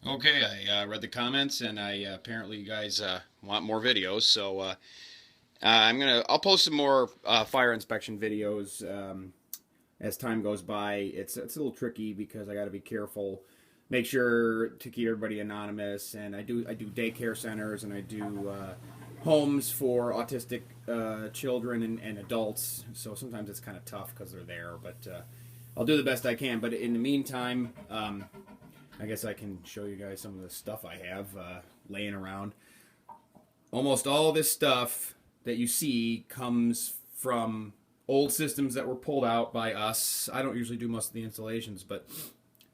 Okay, I read the comments, and apparently you guys want more videos. So I'll post some more fire inspection videos as time goes by. It's a little tricky because I got to be careful, make sure to keep everybody anonymous, and I do daycare centers, and I do homes for autistic children and adults. So sometimes it's kind of tough because they're there, but I'll do the best I can. But in the meantime. I guess I can show you guys some of the stuff I have laying around. Almost all of this stuff that you see comes from old systems that were pulled out by us. I don't usually do most of the installations, but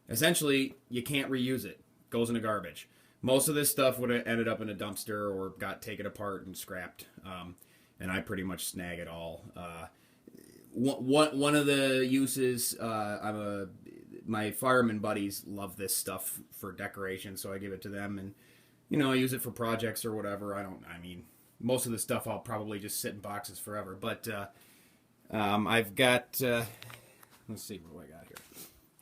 essentially you can't reuse it. It goes in the garbage. Most of this stuff would have ended up in a dumpster or got taken apart and scrapped. And I pretty much snag it all. One of the uses, my fireman buddies love this stuff for decoration, so I give it to them, and I use it for projects or whatever. I mean, most of the stuff I'll probably just sit in boxes forever, but I've got, let's see what do I got here.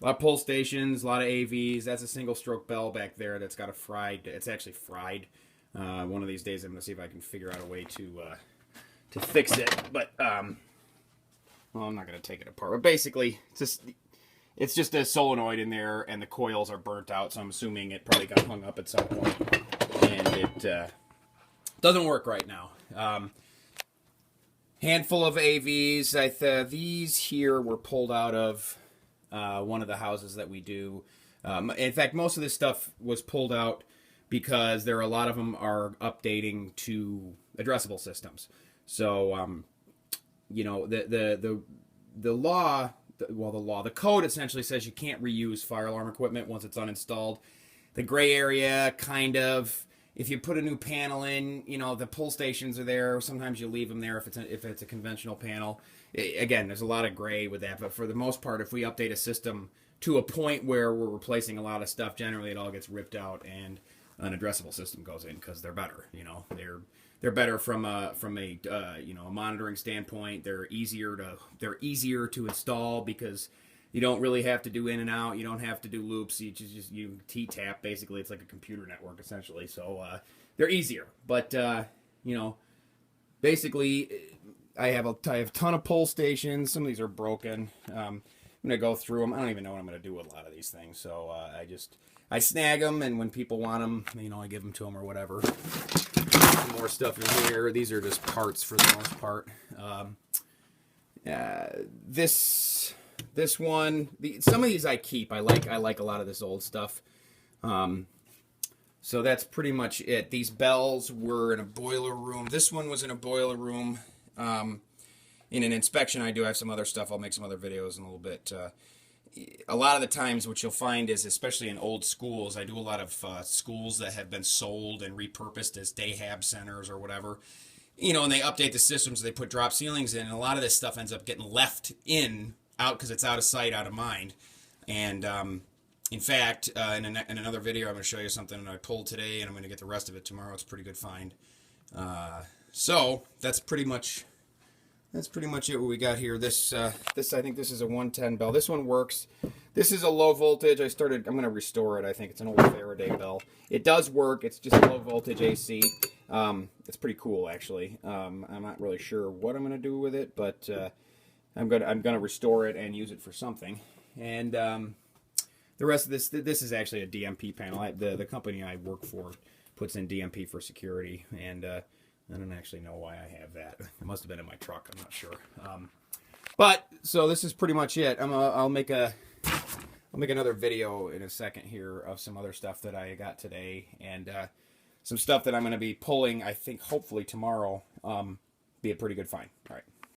A lot of pull stations, a lot of AVs. That's a single stroke bell back there that's got it's actually fried. One of these days I'm going to see if I can figure out a way to fix it, but well, I'm not going to take it apart, but basically it's just a solenoid in there, and the coils are burnt out, so I'm assuming it probably got hung up at some point, and it doesn't work right now. Handful of AVs. These here were pulled out of one of the houses that we do. In fact, most of this stuff was pulled out because a lot of them are updating to addressable systems. So, the law. The code essentially says you can't reuse fire alarm equipment once it's uninstalled. The gray area, kind of, if you put a new panel in, the pull stations are there. Sometimes you leave them there if it's a conventional panel. Again, there's a lot of gray with that, but for the most part, if we update a system to a point where we're replacing a lot of stuff, generally it all gets ripped out and an addressable system goes in because they're better. They're better from a monitoring standpoint. They're easier to install because you don't really have to do in and out. You don't have to do loops. You T-tap basically. It's like a computer network essentially. So they're easier. But basically I have a ton of pull stations. Some of these are broken. I'm gonna go through them. I don't even know what I'm gonna do with a lot of these things. So I snag them, and when people want them, I give them to them or whatever. More stuff in here. These are just parts for the most part. This one, some of these I keep. I like a lot of this old stuff. So that's pretty much it. These bells were in a boiler room. This one was in a boiler room. In an inspection I do, I have some other stuff. I'll make some other videos in a little bit. A lot of the times what you'll find is, especially in old schools, I do a lot of schools that have been sold and repurposed as dayhab centers or whatever, and they update the systems, they put drop ceilings in, and a lot of this stuff ends up getting left out because it's out of sight, out of mind. And in fact, in another video I'm going to show you something I pulled today, and I'm going to get the rest of it tomorrow. It's a pretty good find. So that's pretty much it. What we got here. This I think this is a 110 bell. This one works. This is a low voltage. I'm going to restore it. I think it's an old Faraday bell. It does work. It's just low voltage AC. It's pretty cool actually. I'm not really sure what I'm going to do with it, but I'm going to restore it and use it for something. And the rest of this is actually a DMP panel. The company I work for puts in DMP for security, and I don't actually know why I have that. It must have been in my truck. I'm not sure. But so this is pretty much it. I'll make another video in a second here of some other stuff that I got today, and some stuff that I'm going to be pulling. I think hopefully tomorrow. Be a pretty good find. All right.